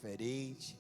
diferente,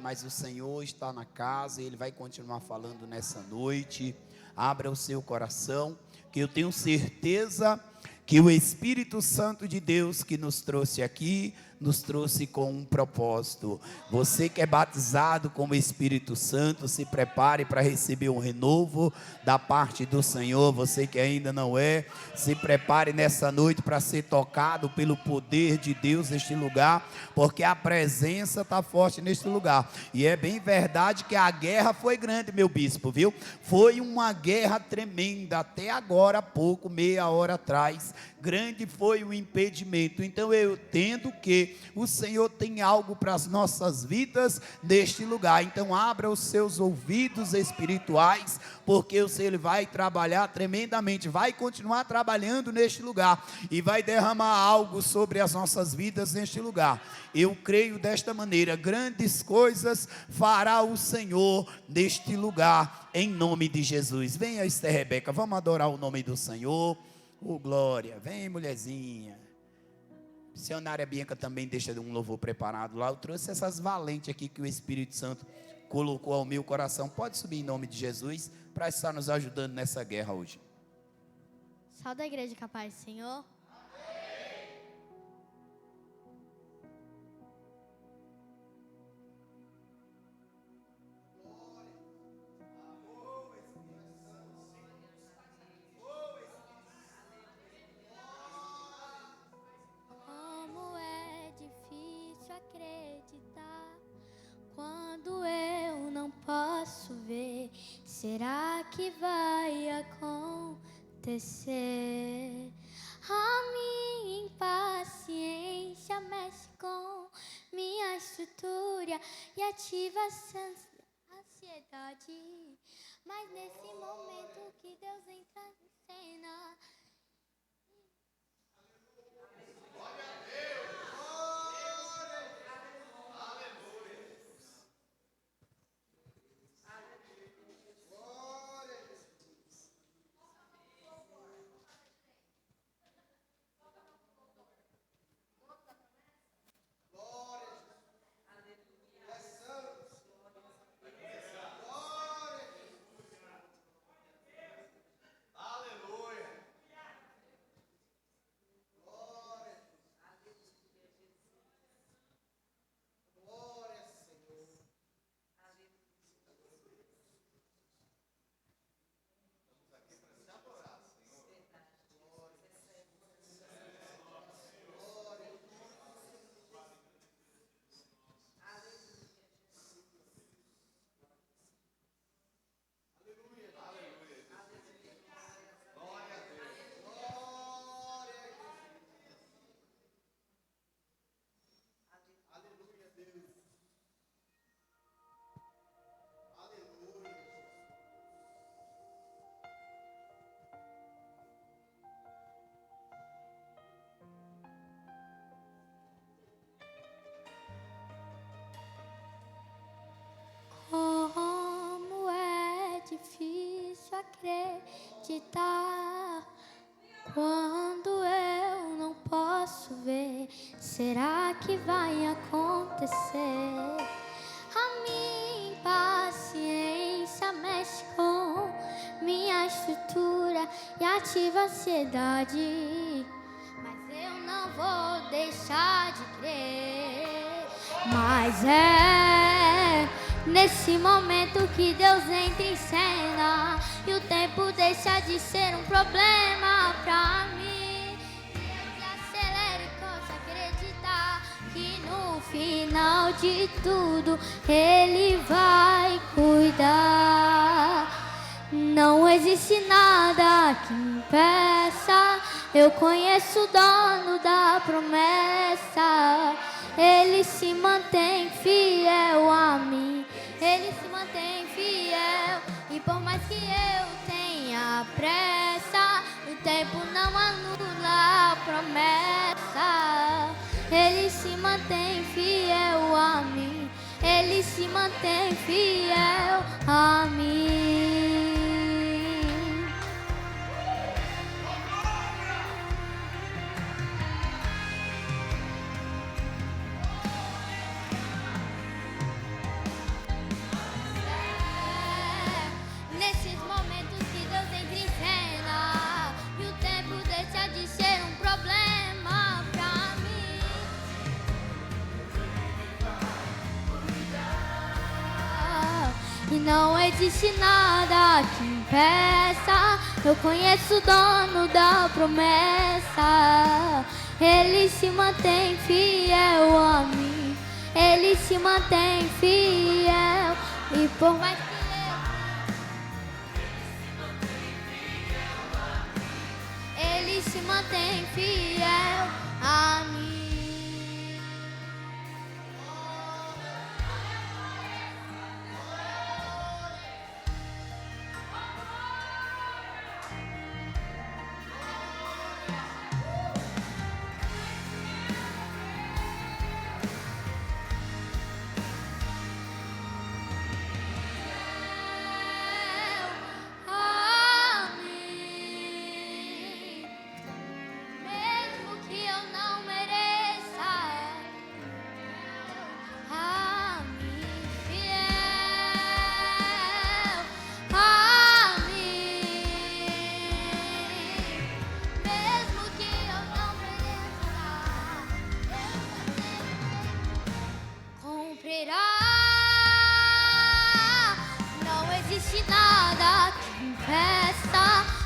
mas o Senhor está na casa e Ele vai continuar falando nessa noite. Abra o seu coração, que eu tenho certeza que o Espírito Santo de Deus que nos trouxe aqui, nos trouxe com um propósito. Você que é batizado com o Espírito Santo, se prepare para receber um renovo da parte do Senhor. Você que ainda não é, se prepare nessa noite para ser tocado pelo poder de Deus neste lugar, porque a presença está forte neste lugar. E é bem verdade que a guerra foi grande, meu bispo, viu? Foi uma guerra tremenda, até agora há pouco, meia hora atrás, grande foi o impedimento. Então eu entendo que o Senhor tem algo para as nossas vidas neste lugar. Então abra os seus ouvidos espirituais, porque o Senhor vai trabalhar tremendamente, vai continuar trabalhando neste lugar e vai derramar algo sobre as nossas vidas neste lugar. Eu creio desta maneira, grandes coisas fará o Senhor neste lugar, em nome de Jesus. Venha, Esther Rebeca, vamos adorar o nome do Senhor. Oh, glória, vem, mulherzinha. Missionária Bianca também deixa um louvor preparado lá. Eu trouxe essas valentes aqui que o Espírito Santo colocou ao meu coração. Pode subir em nome de Jesus para estar nos ajudando nessa guerra hoje. Salve da igreja, capaz, Senhor. Quando eu não posso ver, será que vai acontecer? A minha impaciência mexe com minha estrutura e ativa essa ansiedade. Mas nesse momento que Deus entra em cena, glória a Deus. Como é difícil acreditar quando eu não posso ver. Será que vai acontecer? A minha impaciência mexe com minha estrutura e ativa a ansiedade. Mas eu não vou deixar de crer. Mas é nesse momento que Deus entra em cena e o tempo deixa de ser um problema pra mim. Deus acelera e posso acreditar que no final de tudo Ele vai cuidar. Não existe nada que impeça. Eu conheço o dono da promessa. Ele se mantém fiel a mim. Ele se mantém fiel. E por mais que eu tenha pressa, o tempo não anula a promessa. Ele se mantém fiel a mim. Ele se mantém fiel a mim. Não existe nada que impeça. Eu conheço o dono da promessa. Ele se mantém fiel a mim. Ele se mantém fiel. E por mais que Ele se mantém fiel a mim.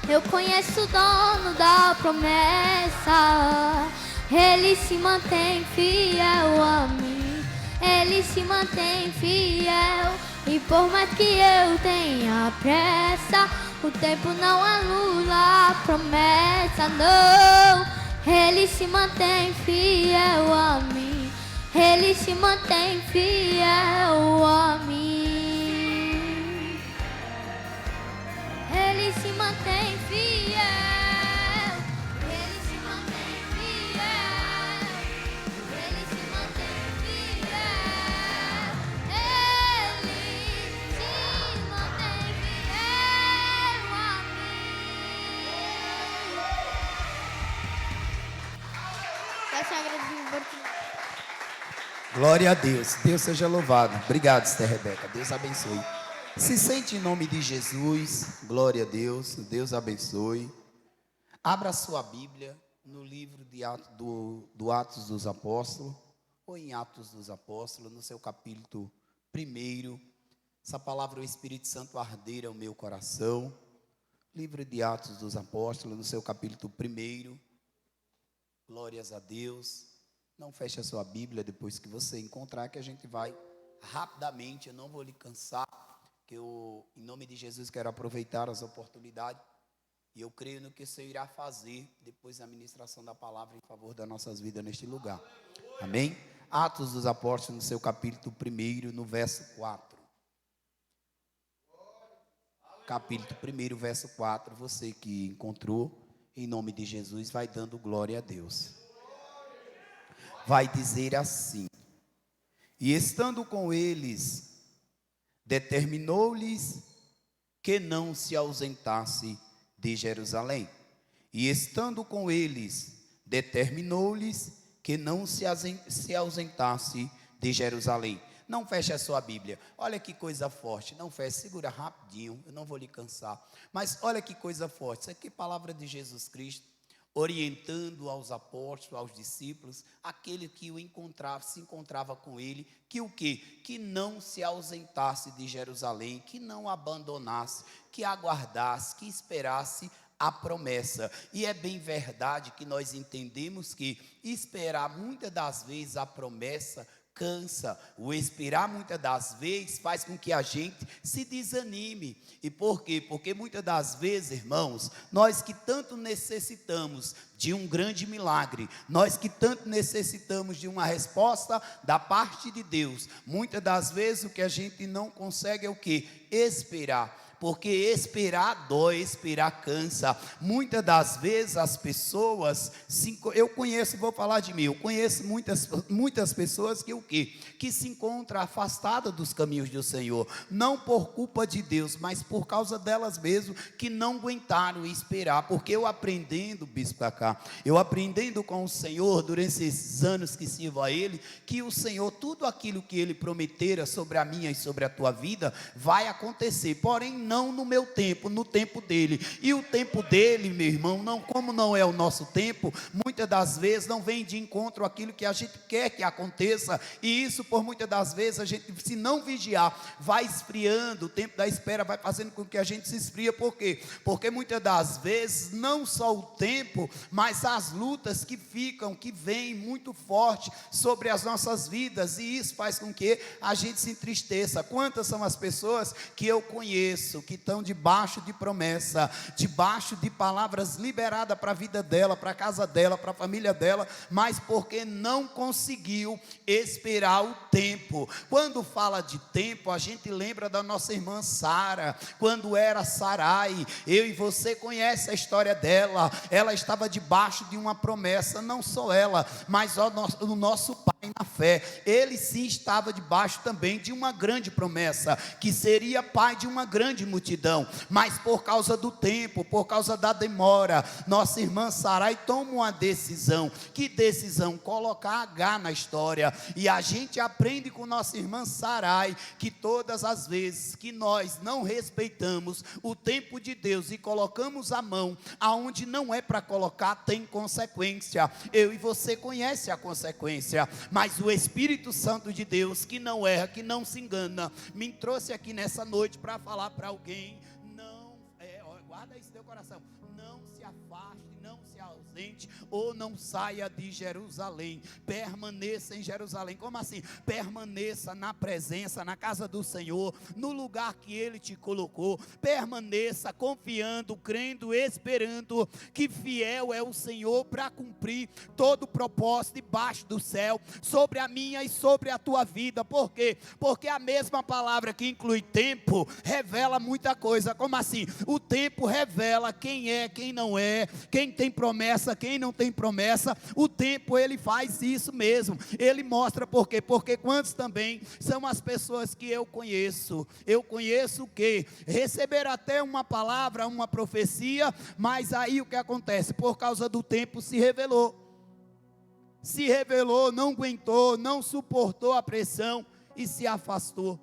Eu conheço o dono da promessa. Ele se mantém fiel a mim. Ele se mantém fiel. E por mais que eu tenha pressa, o tempo não anula a promessa, não. Ele se mantém fiel a mim. Ele se mantém fiel a mim. Ele se mantém fiel. Ele se mantém fiel. Ele se mantém fiel. Ele se mantém fiel a mim. Eu te agradeço por tudo. Glória a Deus. Deus seja louvado. Obrigado, Sister Rebeca. Deus abençoe. Se sente em nome de Jesus. Glória a Deus. Deus abençoe. Abra sua Bíblia no livro de do Atos dos Apóstolos, ou em Atos dos Apóstolos, no seu capítulo 1. Essa palavra o Espírito Santo ardeira o meu coração. Livro de Atos dos Apóstolos, no seu capítulo 1. Glórias a Deus. Não feche a sua Bíblia depois que você encontrar, que a gente vai rapidamente. Eu não vou lhe cansar, que eu, em nome de Jesus, quero aproveitar as oportunidades. E eu creio no que o Senhor irá fazer depois da ministração da palavra em favor das nossas vidas neste lugar. Amém? Atos dos Apóstolos, no seu capítulo 1, no verso 4. Capítulo 1, verso 4. Você que encontrou, em nome de Jesus, vai dando glória a Deus. Vai dizer assim: e estando com eles, determinou-lhes que não se ausentasse de Jerusalém. E estando com eles, determinou-lhes que não se ausentasse de Jerusalém. Não feche a sua Bíblia. Olha que coisa forte. Não feche, segura rapidinho, eu não vou lhe cansar. Mas olha que coisa forte. Isso aqui é palavra de Jesus Cristo, orientando aos apóstolos, aos discípulos, aquele que o encontrava, se encontrava com ele, que o quê? Que não se ausentasse de Jerusalém, que não abandonasse, que aguardasse, que esperasse a promessa. E é bem verdade que nós entendemos que esperar muitas das vezes a promessa cansa. O esperar muitas das vezes faz com que a gente se desanime. E por quê? Porque muitas das vezes, irmãos, nós que tanto necessitamos de um grande milagre, nós que tanto necessitamos de uma resposta da parte de Deus, muitas das vezes o que a gente não consegue é o quê? Esperar. Porque esperar dói, esperar cansa. Muitas das vezes as pessoas, eu conheço, vou falar de mim, eu conheço muitas pessoas que o quê? Que se encontram afastadas dos caminhos do Senhor. Não por culpa de Deus, mas por causa delas mesmo, que não aguentaram esperar. Porque eu aprendendo, bispo Cacá, eu aprendendo com o Senhor, durante esses anos que sirvo a Ele, que o Senhor, tudo aquilo que Ele prometera sobre a minha e sobre a tua vida, vai acontecer. Porém, não no meu tempo, no tempo dele. E o tempo dele, meu irmão, não, como não é o nosso tempo, muitas das vezes não vem de encontro àquilo que a gente quer que aconteça, e isso por muitas das vezes a gente, se não vigiar, vai esfriando, o tempo da espera vai fazendo com que a gente se esfria. Por quê? Porque muitas das vezes, não só o tempo, mas as lutas que ficam, que vêm muito forte sobre as nossas vidas, e isso faz com que a gente se entristeça. Quantas são as pessoas que eu conheço, que estão debaixo de promessa, debaixo de palavras liberadas para a vida dela, para a casa dela, para a família dela, mas porque não conseguiu esperar o tempo. Quando fala de tempo, a gente lembra da nossa irmã Sara, quando era Sarai. Eu e você conhece a história dela. Ela estava debaixo de uma promessa, não só ela, mas o nosso pai na fé. Ele sim estava debaixo também de uma grande promessa, que seria pai de uma grande multidão, mas por causa do tempo, por causa da demora, nossa irmã Sarai toma uma decisão. Que decisão? Colocar H na história. E a gente aprende com nossa irmã Sarai, que todas as vezes que nós não respeitamos o tempo de Deus e colocamos a mão aonde não é para colocar, tem consequência. Eu e você conhece a consequência, mas o Espírito Santo de Deus, que não erra, que não se engana, me trouxe aqui nessa noite para falar para alguém: não, guarda isso no teu coração, não se afaste, não se ausente, ou não saia de Jerusalém, permaneça em Jerusalém. Como assim? Permaneça na presença, na casa do Senhor, no lugar que Ele te colocou. Permaneça confiando, crendo, esperando que fiel é o Senhor para cumprir todo o propósito debaixo do céu, sobre a minha e sobre a tua vida. Por quê? Porque a mesma palavra que inclui tempo, revela muita coisa. Como assim? O tempo revela quem é, quem não é, quem tem promessa, quem não tem promessa. O tempo, ele faz isso mesmo. Ele mostra. Por quê? Porque quantos também são as pessoas que eu conheço que receberam até uma palavra, uma profecia, mas aí o que acontece? Por causa do tempo se revelou, não aguentou, não suportou a pressão e se afastou.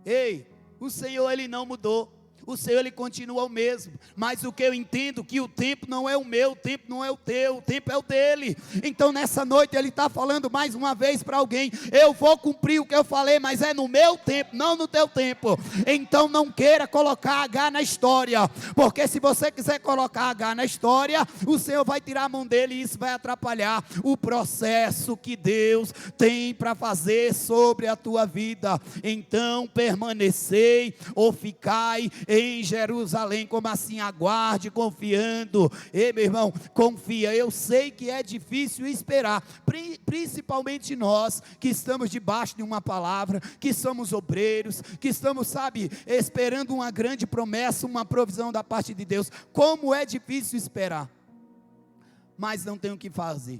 Ei, o Senhor, Ele não mudou. O Senhor, Ele continua o mesmo. Mas o que eu entendo, que o tempo não é o meu, o tempo não é o teu, o tempo é o dele. Então nessa noite Ele está falando mais uma vez para alguém: eu vou cumprir o que eu falei, mas é no meu tempo, não no teu tempo. Então não queira colocar H na história, porque se você quiser colocar H na história, o Senhor vai tirar a mão dele, e isso vai atrapalhar o processo que Deus tem para fazer sobre a tua vida. Então permanecei ou ficai em Jerusalém. Como assim? Aguarde, confiando. Ei, meu irmão, confia. Eu sei que é difícil esperar, principalmente nós que estamos debaixo de uma palavra, que somos obreiros, que estamos, sabe, esperando uma grande promessa, uma provisão da parte de Deus. Como é difícil esperar, mas não tem o que fazer.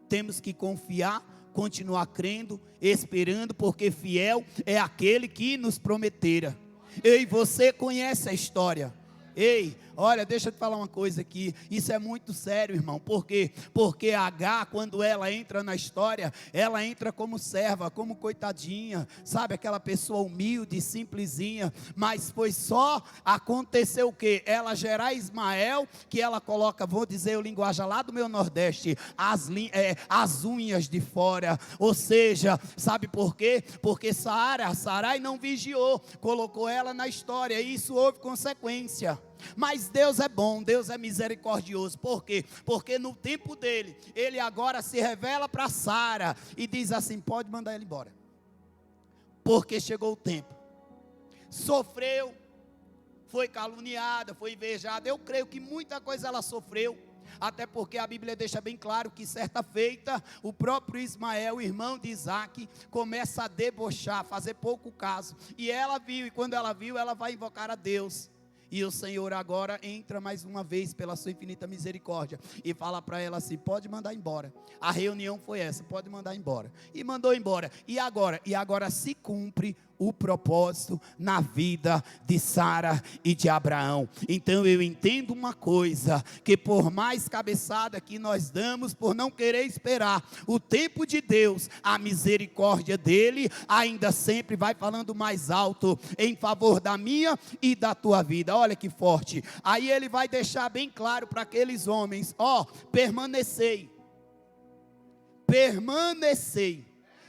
Temos que confiar, continuar crendo, esperando, porque fiel é aquele que nos prometera. Ei, você conhece a história. Ei, olha, deixa eu te falar uma coisa aqui. Isso é muito sério, irmão. Por quê? Porque a H, quando ela entra na história, ela entra como serva, como coitadinha, sabe, aquela pessoa humilde, simplesinha. Mas foi só aconteceu o quê? Ela gerar Ismael, que ela coloca, vou dizer o linguagem lá do meu Nordeste, as unhas de fora. Ou seja, sabe por quê? Porque Sarai não vigiou, colocou ela na história, e isso houve consequência. Mas Deus é bom, Deus é misericordioso. Por quê? Porque no tempo dele, Ele agora se revela para Sara e diz assim: pode mandar ele embora, porque chegou o tempo. Sofreu, foi caluniada, foi invejada. Eu creio que muita coisa ela sofreu, até porque a Bíblia deixa bem claro que certa feita, o próprio Ismael, irmão de Isaac, começa a debochar, fazer pouco caso. E ela viu, e quando ela viu, ela vai invocar a Deus. E o Senhor agora entra mais uma vez pela sua infinita misericórdia e fala para ela assim: pode mandar embora. A reunião foi essa, pode mandar embora. E mandou embora. E agora se cumpre o propósito na vida de Sara e de Abraão. Então eu entendo uma coisa, que por mais cabeçada que nós damos, por não querer esperar o tempo de Deus, a misericórdia dele ainda sempre vai falando mais alto em favor da minha e da tua vida. Olha que forte. Aí ele vai deixar bem claro para aqueles homens: permanecei,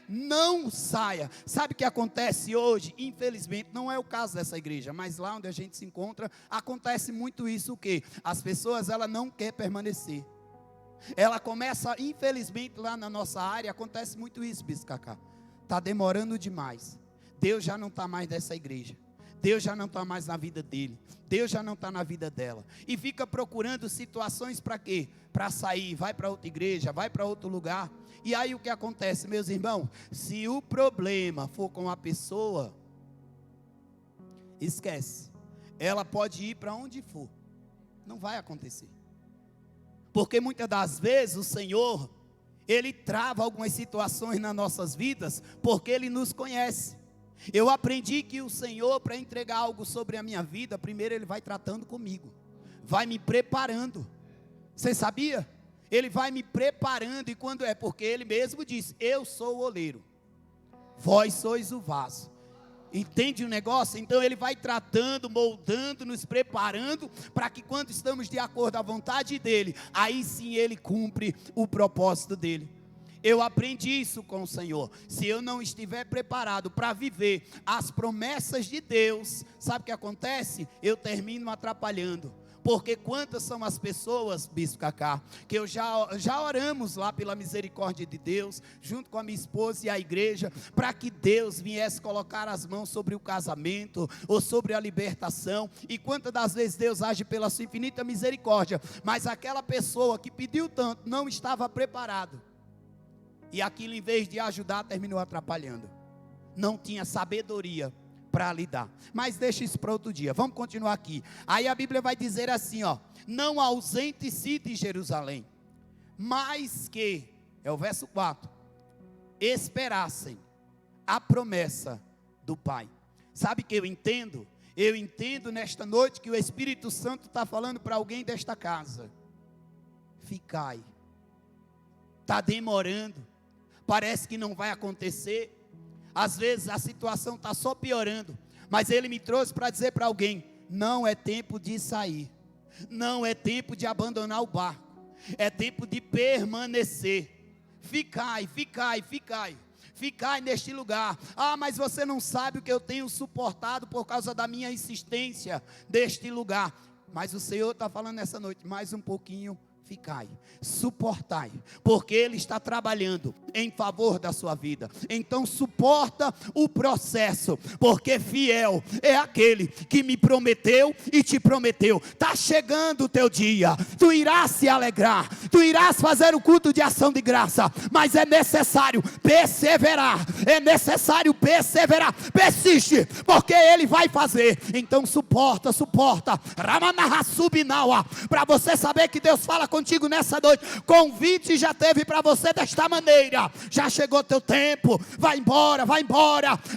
não saia. Sabe o que acontece hoje? Infelizmente, não é o caso dessa igreja, mas lá onde a gente se encontra, acontece muito isso, o quê? As pessoas, ela não quer permanecer. Ela começa, infelizmente, lá na nossa área, acontece muito isso, Bispo Cacá. Está demorando demais. Deus já não está mais nessa igreja. Deus já não está mais na vida dele. Deus já não está na vida dela. E fica procurando situações para quê? Para sair, vai para outra igreja, vai para outro lugar. E aí o que acontece, meus irmãos? Se o problema for com a pessoa, esquece. Ela pode ir para onde for. Não vai acontecer. Porque muitas das vezes o Senhor, Ele trava algumas situações nas nossas vidas, porque Ele nos conhece. Eu aprendi que o Senhor, para entregar algo sobre a minha vida, primeiro Ele vai tratando comigo, vai me preparando. Você sabia? Ele vai me preparando, e quando é? Porque Ele mesmo disse: eu sou o oleiro, vós sois o vaso. Entende o negócio? Então Ele vai tratando, moldando, nos preparando, para que quando estamos de acordo à vontade dEle, aí sim Ele cumpre o propósito dEle. Eu aprendi isso com o Senhor. Se eu não estiver preparado para viver as promessas de Deus, sabe o que acontece? Eu termino atrapalhando. Porque quantas são as pessoas, Bispo Cacá, que eu já oramos lá pela misericórdia de Deus, junto com a minha esposa e a igreja, para que Deus viesse colocar as mãos sobre o casamento, ou sobre a libertação, e quantas das vezes Deus age pela sua infinita misericórdia, mas aquela pessoa que pediu tanto, não estava preparado, e aquilo em vez de ajudar, terminou atrapalhando, não tinha sabedoria para lidar. Mas deixa isso para outro dia. Vamos continuar aqui. Aí a Bíblia vai dizer assim, não ausente-se de Jerusalém, mas que, é o verso 4, esperassem a promessa do Pai. Sabe o que eu entendo? Eu entendo nesta noite que o Espírito Santo está falando para alguém desta casa: ficai. Está demorando, parece que não vai acontecer. Às vezes a situação está só piorando, mas Ele me trouxe para dizer para alguém: não é tempo de sair, não é tempo de abandonar o barco, é tempo de permanecer. Ficai neste lugar. Mas você não sabe o que eu tenho suportado por causa da minha insistência deste lugar. Mas o Senhor está falando nessa noite: mais um pouquinho, ficai, suportai, porque Ele está trabalhando em favor da sua vida. Então suporta o processo, porque fiel é aquele que me prometeu e te prometeu. Está chegando o teu dia, tu irás se alegrar, tu irás fazer o culto de ação de graça, mas é necessário perseverar, persiste, porque Ele vai fazer. Então suporta, para você saber que Deus fala contigo nessa noite. Convite já teve para você desta maneira: já chegou teu tempo, vai embora,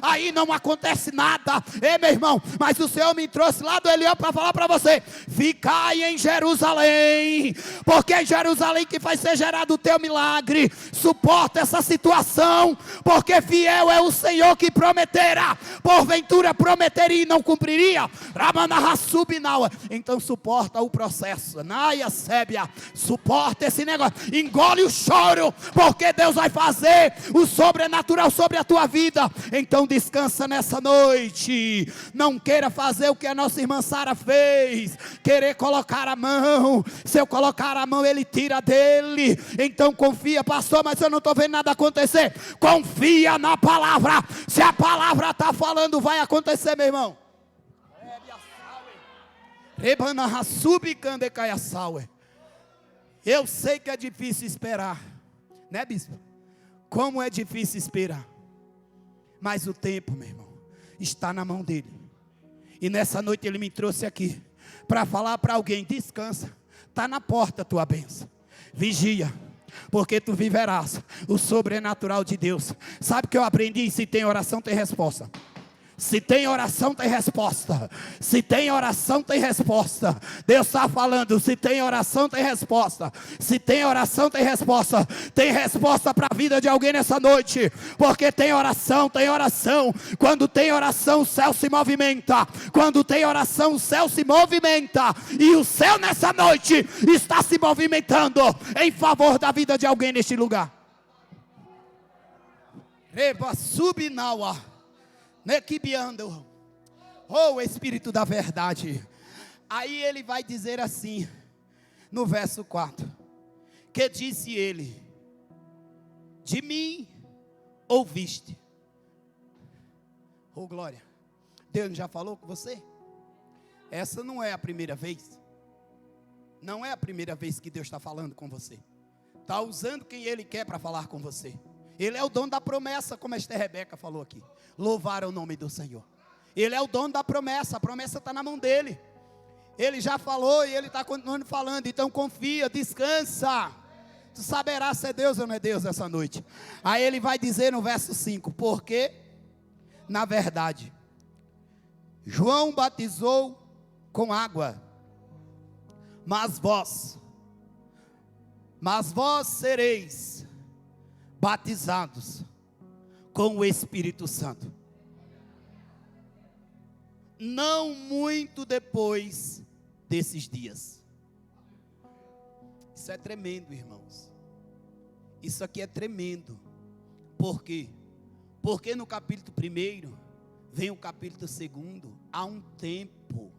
aí não acontece nada. Meu irmão, mas o Senhor me trouxe lá do Eliel para falar para você: ficai em Jerusalém, porque é em Jerusalém que vai ser gerado o teu milagre. Suporta essa situação, porque fiel é o Senhor que prometera. Porventura prometeria e não cumpriria? Então suporta o processo, Naia Sébia, suporta esse negócio, engole o choro, porque Deus vai fazer o sobrenatural sobre a tua vida. Então descansa nessa noite, não queira fazer o que a nossa irmã Sara fez, querer colocar a mão. Se eu colocar a mão, Ele tira dele. Então confia: pastor, mas eu não estou vendo nada acontecer. Confia na palavra, se a palavra está falando, vai acontecer, meu irmão. Eu sei que é difícil esperar, né, bispo? Como é difícil esperar, mas o tempo, meu irmão, está na mão dele. E nessa noite Ele me trouxe aqui para falar para alguém: descansa, está na porta a tua bênção, vigia, porque tu viverás o sobrenatural de Deus. Sabe o que eu aprendi? Se tem oração, tem resposta. Se tem oração, tem resposta. Se tem oração, tem resposta. Deus está falando, se tem oração, tem resposta. Se tem oração, tem resposta. Tem resposta para a vida de alguém nessa noite. Porque tem oração, tem oração. Quando tem oração, o céu se movimenta. Quando tem oração, o céu se movimenta. E o céu nessa noite está se movimentando em favor da vida de alguém neste lugar. Reba subinawa. Nequibiando, oh Espírito da verdade. Aí ele vai dizer assim, no verso 4: que disse ele: de mim ouviste. Oh glória, Deus já falou com você? Essa não é a primeira vez. Não é a primeira vez que Deus está falando com você. Está usando quem Ele quer para falar com você. Ele é o dono da promessa, como esta Rebeca falou aqui. Louvar o nome do Senhor. Ele é o dono da promessa, a promessa está na mão dele. Ele já falou e ele está continuando falando. Então confia, descansa. Tu saberás se é Deus ou não é Deus essa noite. Aí ele vai dizer no verso 5: porque, na verdade, João batizou com água, mas vós sereis batizados com o Espírito Santo, não muito depois desses dias. Isso é tremendo, irmãos. Isso aqui é tremendo. Por quê? Porque no capítulo 1 vem o capítulo 2, há um tempo.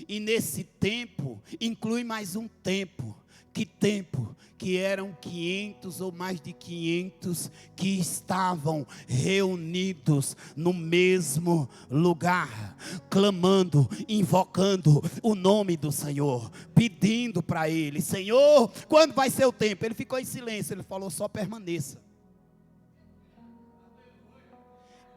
E nesse tempo inclui mais um tempo. Que tempo? Que eram 500 ou mais de 500 que estavam reunidos no mesmo lugar, clamando, invocando o nome do Senhor, pedindo para Ele: Senhor, quando vai ser o tempo? Ele ficou em silêncio, ele falou: só permaneça.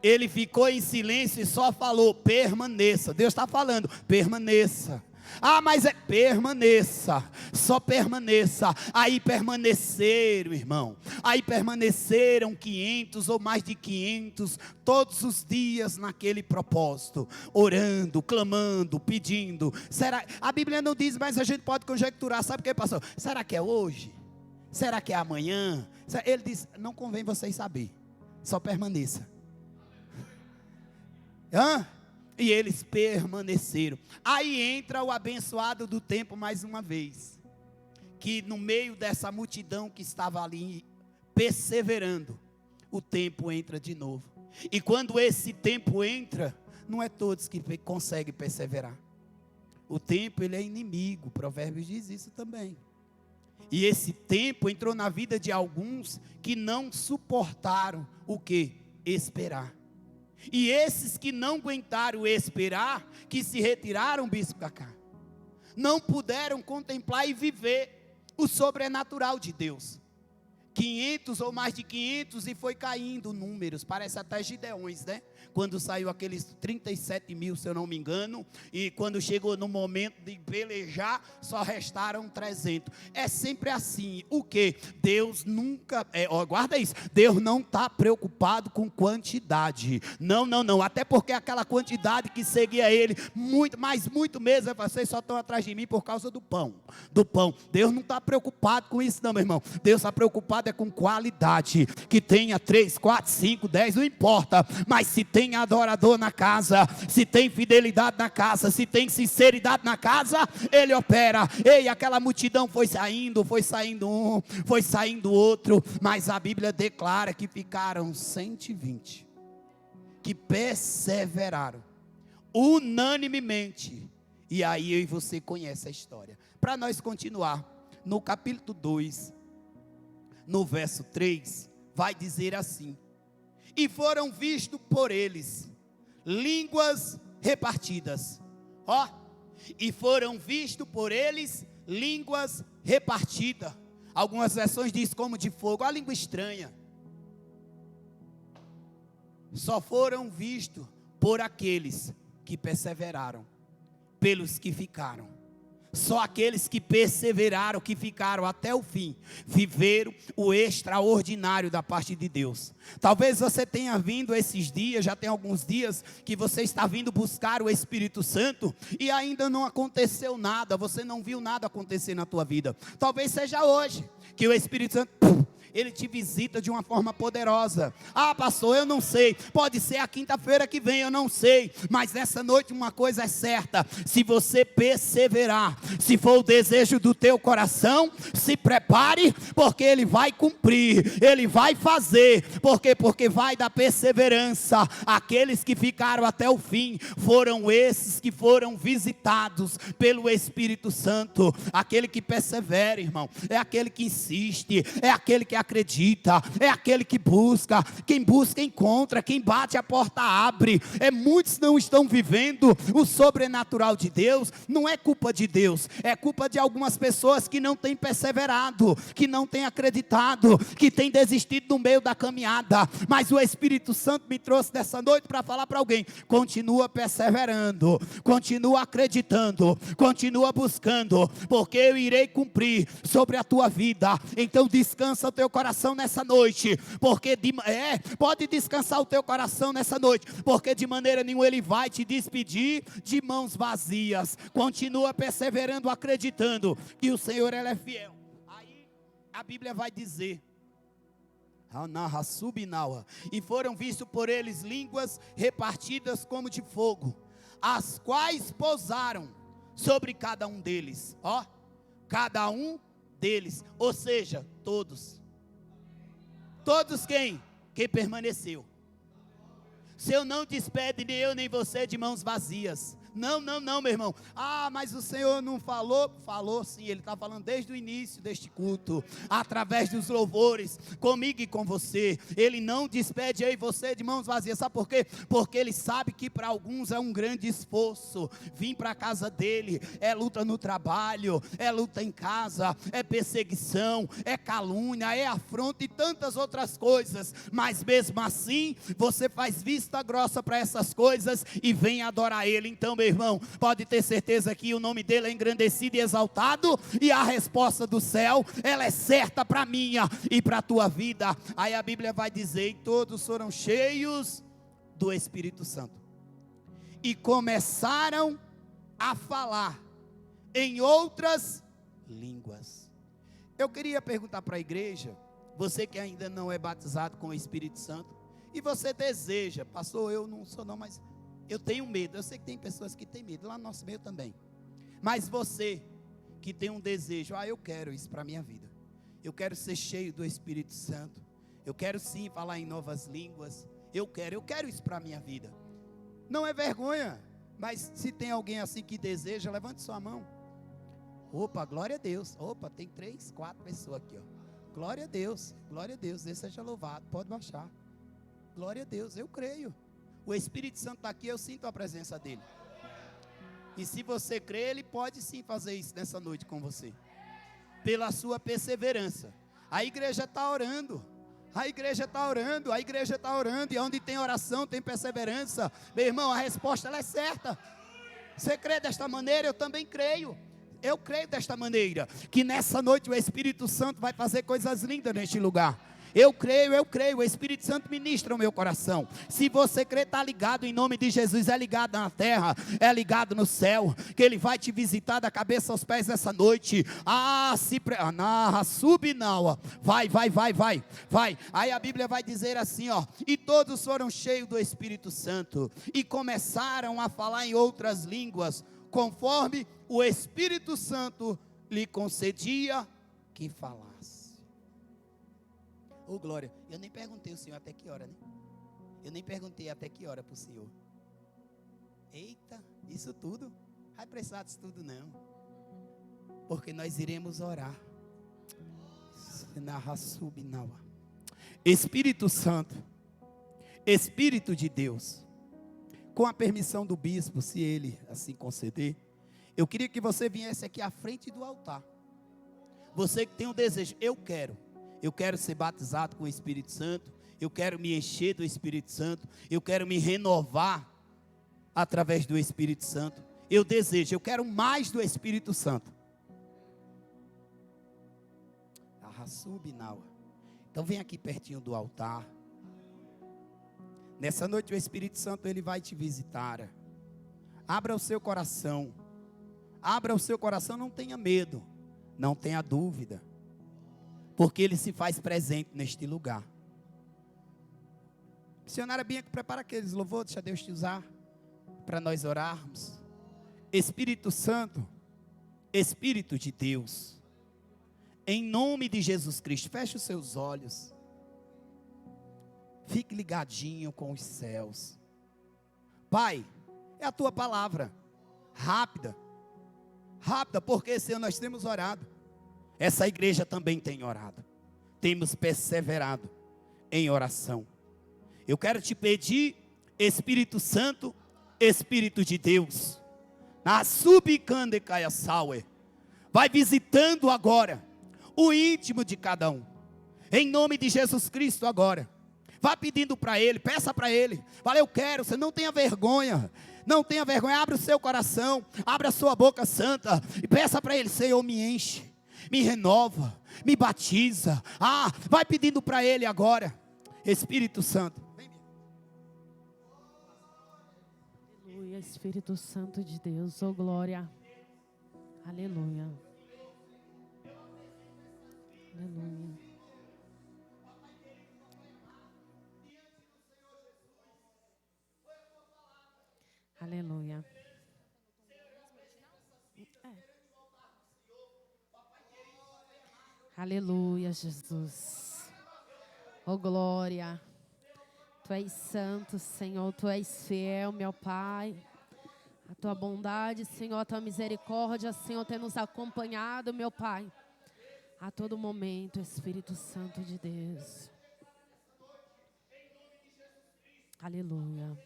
Ele ficou em silêncio e só falou: permaneça. Deus está falando: permaneça. Ah, mas é permaneça, só permaneça. Aí permaneceram, irmão. Aí permaneceram 500 ou mais de 500 todos os dias naquele propósito, orando, clamando, pedindo. Será? A Bíblia não diz, mas a gente pode conjecturar. Sabe o que, pastor? Será que é hoje? Será que é amanhã? Ele diz: não convém vocês saber, só permaneça. Hã? E eles permaneceram. Aí entra o abençoado do tempo mais uma vez. Que no meio dessa multidão que estava ali perseverando, o tempo entra de novo. E quando esse tempo entra, não é todos que conseguem perseverar. O tempo, ele é inimigo. Provérbios diz isso também. E esse tempo entrou na vida de alguns que não suportaram o quê? Esperar. E esses que não aguentaram esperar, que se retiraram, bispo Cacá, não puderam contemplar e viver o sobrenatural de Deus. 500 ou mais de 500 e foi caindo números, parece até Gideões, né? Quando saiu aqueles 37 mil, se eu não me engano, e quando chegou no momento de pelejar, só restaram 300. É sempre assim. O que? Deus nunca, guarda isso, Deus não está preocupado com quantidade. Não, até porque aquela quantidade que seguia ele, muito mesmo, vocês só estão atrás de mim por causa do pão. Deus não está preocupado com isso não, meu irmão. Deus está preocupado com qualidade, que tenha 3, 4, 5, 10, não importa, mas se tem adorador na casa, se tem fidelidade na casa, se tem sinceridade na casa, Ele opera. Ei, aquela multidão foi saindo um, foi saindo outro, mas a Bíblia declara que ficaram 120, que perseveraram, unanimemente, e aí eu e você conhece a história. Para nós continuar, no capítulo 2, no verso 3, vai dizer assim: e foram vistos por eles línguas repartidas. E foram vistos por eles línguas repartidas. Algumas versões diz como de fogo, a língua estranha. Só foram vistos por aqueles que perseveraram, pelos que ficaram. Só aqueles que perseveraram, que ficaram até o fim, viveram o extraordinário da parte de Deus. Talvez você tenha vindo esses dias, já tem alguns dias que você está vindo buscar o Espírito Santo e ainda não aconteceu nada, você não viu nada acontecer na tua vida. Talvez seja hoje que o Espírito Santo, ele te visita de uma forma poderosa. Ah, pastor, eu não sei, pode ser a quinta-feira que vem, eu não sei, mas nessa noite uma coisa é certa: se você perseverar, se for o desejo do teu coração, se prepare, porque ele vai cumprir, ele vai fazer. Por quê? Porque vai dar perseverança. Aqueles que ficaram até o fim, foram esses que foram visitados pelo Espírito Santo. Aquele que persevera, irmão, é aquele que insiste, é aquele que acredita, é aquele que busca. Quem busca encontra, quem bate a porta abre. Muitos não estão vivendo o sobrenatural de Deus. Não é culpa de Deus, é culpa de algumas pessoas que não têm perseverado, que não têm acreditado, que têm desistido no meio da caminhada. Mas o Espírito Santo me trouxe nessa noite para falar para alguém: continua perseverando, continua acreditando, continua buscando, porque eu irei cumprir sobre a tua vida. Então descansa o teu coração nessa noite, porque pode descansar o teu coração nessa noite, porque de maneira nenhuma ele vai te despedir de mãos vazias. Continua perseverando, acreditando que o Senhor, ele é fiel. Aí a Bíblia vai dizer: e foram vistos por eles línguas repartidas como de fogo, as quais pousaram sobre cada um deles. Cada um deles, ou seja, todos quem? Quem permaneceu. O Senhor não despede nem eu nem você de mãos vazias. Não, meu irmão. Ah, mas o Senhor não falou? Falou sim, Ele está falando desde o início deste culto, através dos louvores, comigo e com você. Ele não despede eu e você de mãos vazias. Sabe por quê? Porque Ele sabe que para alguns é um grande esforço vir para a casa dEle. É luta no trabalho, é luta em casa, é perseguição, é calúnia, é afronta e tantas outras coisas. Mas mesmo assim, você faz vista grossa para essas coisas e vem adorar Ele. Então, meu irmão, pode ter certeza que o nome dele é engrandecido e exaltado, e a resposta do céu, ela é certa para a minha e para a tua vida. Aí a Bíblia vai dizer: e todos foram cheios do Espírito Santo, e começaram a falar em outras línguas. Eu queria perguntar para a igreja, você que ainda não é batizado com o Espírito Santo, e você deseja: pastor, eu não sou não, mas eu tenho medo. Eu sei que tem pessoas que têm medo, lá no nosso meio também. Mas você que tem um desejo: eu quero isso para a minha vida, eu quero ser cheio do Espírito Santo, eu quero sim falar em novas línguas, eu quero isso para a minha vida. Não é vergonha, mas se tem alguém assim que deseja, levante sua mão. Opa, glória a Deus. Opa, tem 3, 4 pessoas aqui, glória a Deus, Deus seja louvado. Pode baixar. Glória a Deus, eu creio. O Espírito Santo está aqui, eu sinto a presença dele. E se você crê, ele pode sim fazer isso nessa noite com você, pela sua perseverança. A igreja está orando, a igreja está orando, e onde tem oração, tem perseverança. Meu irmão, a resposta ela é certa. Você crê desta maneira? Eu também creio. Eu creio desta maneira, que nessa noite o Espírito Santo vai fazer coisas lindas neste lugar. Eu creio, o Espírito Santo ministra o meu coração. Se você crê, está ligado em nome de Jesus, é ligado na terra, é ligado no céu, que Ele vai te visitar da cabeça aos pés nessa noite. Vai. Aí a Bíblia vai dizer assim, e todos foram cheios do Espírito Santo, e começaram a falar em outras línguas, conforme o Espírito Santo lhe concedia que falasse. Oh, glória. Eu nem perguntei ao Senhor até que hora, né? Eu nem perguntei até que hora para o Senhor. Eita, isso tudo? Vai precisar disso tudo não. Porque nós iremos orar. Espírito Santo, Espírito de Deus, com a permissão do bispo, se ele assim conceder, eu queria que você viesse aqui à frente do altar. Você que tem um desejo: eu quero ser batizado com o Espírito Santo, eu quero me encher do Espírito Santo, eu quero me renovar através do Espírito Santo. eu desejo, eu quero mais do Espírito Santo. Então vem aqui pertinho do altar. Nessa noite o Espírito Santo ele vai te visitar. Abra o seu coração. Abra o seu coração, não tenha medo, não tenha dúvida, porque ele se faz presente neste lugar. Missionária Bianca, prepara aqueles louvores, deixa Deus te usar para nós orarmos. Espírito Santo, Espírito de Deus, em nome de Jesus Cristo, feche os seus olhos. Fique ligadinho com os céus. Pai, é a tua palavra. Rápida. Rápida, porque Senhor, nós temos orado. Essa igreja também tem orado. Temos perseverado em oração. Eu quero te pedir, Espírito Santo, Espírito de Deus, na subicande caia sauer, vai visitando agora o íntimo de cada um, em nome de Jesus Cristo agora. Vá pedindo para Ele, peça para Ele. Fala, eu quero, você não tenha vergonha. Não tenha vergonha, abra o seu coração, abra a sua boca santa e peça para Ele, Senhor, me enche, me renova, me batiza. Vai pedindo para Ele agora, Espírito Santo. Aleluia, Espírito Santo de Deus, oh glória. Aleluia. Aleluia. Aleluia. Aleluia, Jesus. Oh glória. Tu és santo, Senhor, Tu és fiel, meu Pai. A Tua bondade, Senhor, a Tua misericórdia, Senhor, tem nos acompanhado, meu Pai. A todo momento, Espírito Santo de Deus. Aleluia.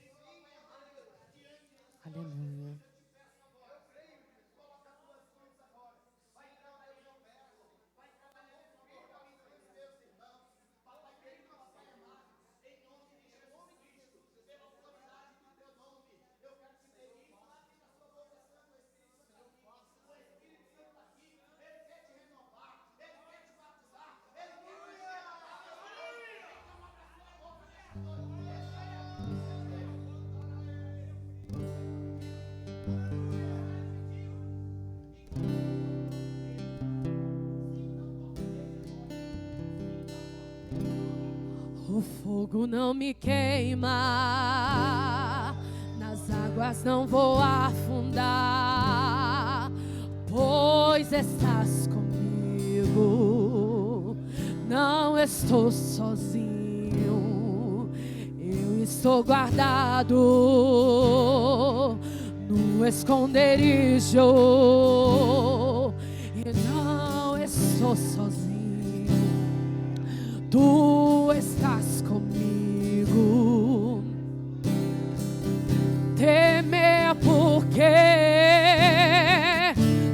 Aleluia. O fogo não me queima, nas águas não vou afundar, pois estás comigo, não estou sozinho, eu estou guardado no esconderijo, e não estou sozinho. Tu estás comigo, temer porque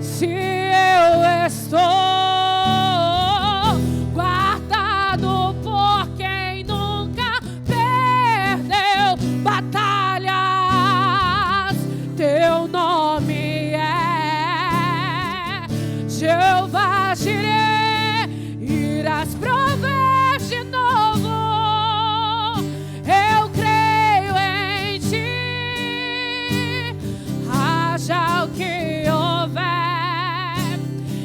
se eu estou guardado por quem nunca perdeu batalhas, teu nome é Jeová Jireh, irás prover de novo, eu creio em ti, haja o que houver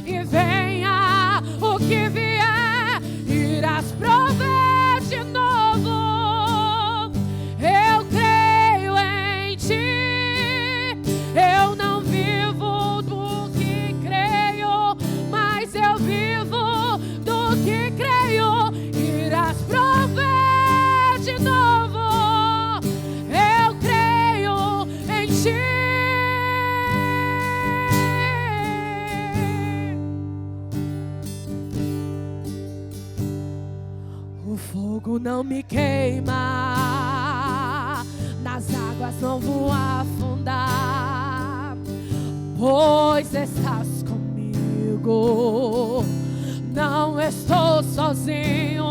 e venha o que vier, irás prover de novo, eu creio em ti, eu não vivo do que creio, mas eu vivo do que creio. Irás prover de novo, eu creio em ti. O fogo não me queima, nas águas não vou afundar, pois estás comigo, não estou sozinho.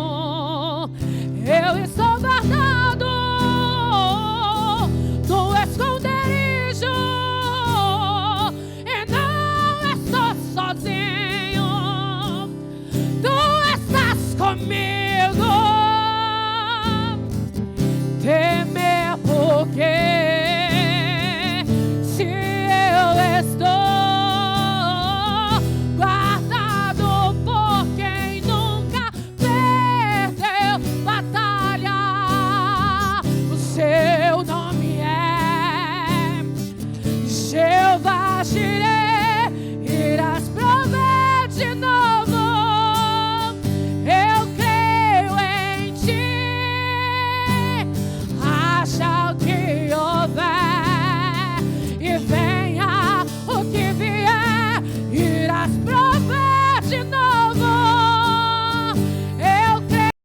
Eu estou guardado no esconderijo, que